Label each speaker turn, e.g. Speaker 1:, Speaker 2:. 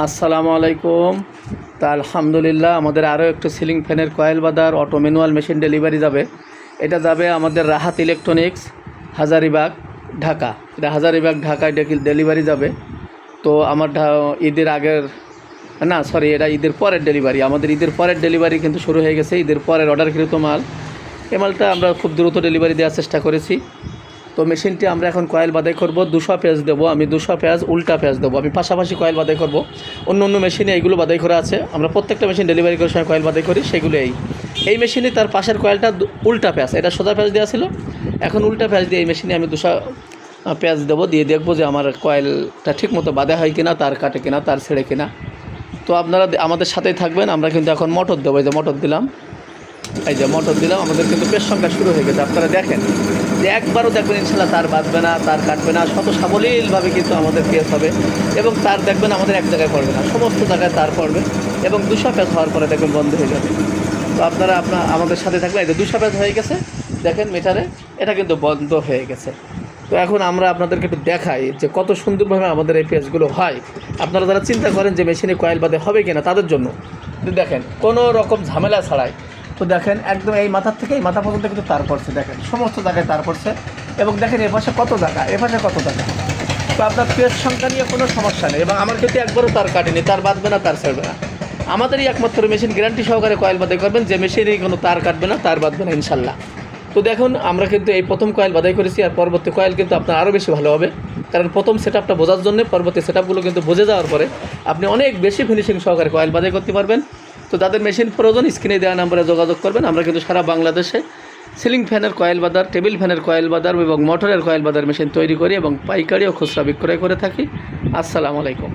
Speaker 1: আসসালামু আলাইকুম। তা আলহামদুলিল্লাহ আমাদের আরও একটু সিলিং ফ্যানের কয়েল বাঁধার অটো ম্যানুয়াল মেশিন ডেলিভারি যাবে। এটা যাবে আমাদের রাহাত ইলেকট্রনিক্স, হাজারিবাগ, ঢাকা। এটা হাজারিবাগ ঢাকায় ডেলিভারি যাবে। তো আমার ঈদের আগের না সরি এটা ঈদের পরের ডেলিভারি। আমাদের ঈদের পরের ডেলিভারি কিন্তু শুরু হয়ে গেছে। ঈদের পরের অর্ডারকৃত মাল, এই মালটা আমরা খুব দ্রুত ডেলিভারি দেওয়ার চেষ্টা করেছি। তো মেশিনটি আমরা এখন কয়েল বাঁধাই করব। 200 পেজ দেবো আমি, 200 পেজ উল্টা পেজ দেবো আমি, পাশাপাশি কয়েল বাঁধাই করব। অন্য অন্য মেশিনে এইগুলো বাঁধাই করা আছে। আমরা প্রত্যেকটা মেশিন ডেলিভারি করার সময় কয়েল বাঁধাই করি, সেগুলো এই মেশিনে তার পাশের কয়েলটা উল্টা পেঁচ, এটা সোজা পেঁচ দেওয়া ছিল, এখন উল্টা পেঁচ দিয়ে এই মেশিনে আমি 200 পেঁচ দেবো। দিয়ে দেখবো যে আমার কয়েলটা ঠিকমতো বাঁধা হয় কিনা, তার কাটে কিনা, তার ছেড়ে কিনা। তো আপনারা আমাদের সাথেই থাকবেন। আমরা কিন্তু এখন মোটর দেবো। এই যে মোটর দিলাম, এই যে মোটর দিলাম। আমাদের কিন্তু পেশ সংখ্যা শুরু হয়ে গেছে। আপনারা দেখেন যে একবারও দেখবেন ইনশাল্লাহ তার বাঁধবে না, তার কাটবে না, শত সাবলীলভাবে কিন্তু আমাদের পেঁচ হবে। এবং তার দেখবেন আমাদের এক জায়গায় পড়বে না, সমস্ত জায়গায় তার পড়বে। এবং 200 পেঁচ হওয়ার পরে দেখবেন বন্ধ হয়ে যাবে। তো আপনারা আমাদের সাথে থাকবেন। এই যে 200 পেঁচ হয়ে গেছে, দেখেন মিটারে এটা কিন্তু বন্ধ হয়ে গেছে। তো এখন আমরা আপনাদেরকে একটু দেখাই যে কত সুন্দরভাবে আমাদের এই পেঁচগুলো হয়। আপনারা যারা চিন্তা করেন যে মেশিনে কয়েল বাঁধে হবে কিনা, তাদের জন্য দেখেন কোনো রকম ঝামেলা ছাড়াই। তো দেখেন একদম এই মাথার থেকে এই মাথা পর্যন্ত কিন্তু তার পড়ছে, দেখেন সমস্ত জায়গায় তার পড়ছে। এবং দেখেন এ পাশে কত জায়গা, এ পাশে কত জায়গা। তো আপনার পেজ সংখ্যা নিয়ে কোনো সমস্যা নেই। এবং আমার কিন্তু একবারও তার কাটেনি, তার বাঁধবে না, তার ছাড়বে না। আমাদেরই একমাত্র মেশিন গ্যারান্টি সহকারে কয়েল বাঁধাই করবেন, যে মেশিনেই কোনো তার কাটবে না, তার বাঁধবে না ইনশাল্লাহ। তো দেখুন আমরা কিন্তু এই প্রথম কয়েল বাঁধাই করেছি, আর পরবর্তী কয়েল কিন্তু আপনার আরও বেশি ভালো হবে। কারণ প্রথম সেটআপটা বোঝার জন্য পরবর্তী সেটআপগুলো কিন্তু বুঝে যাওয়ার পরে আপনি অনেক বেশি ফিনিশিং সহকারে কয়েল বাঁধাই করতে পারবেন। তো তাদের মেশিন প্রয়োজন স্ক্রিনে দেওয়া নাম্বারে যোগাযোগ করবেন। আমরা কিন্তু সারা বাংলাদেশে সিলিং ফ্যানের কয়েল বাঁধার, টেবিল ফ্যানের কয়েল বাঁধার এবং মোটরের কয়েল বাঁধার মেশিন তৈরি করি এবং পাইকারি ও খুচরা বিক্রয় করে থাকি। আসসালামু আলাইকুম।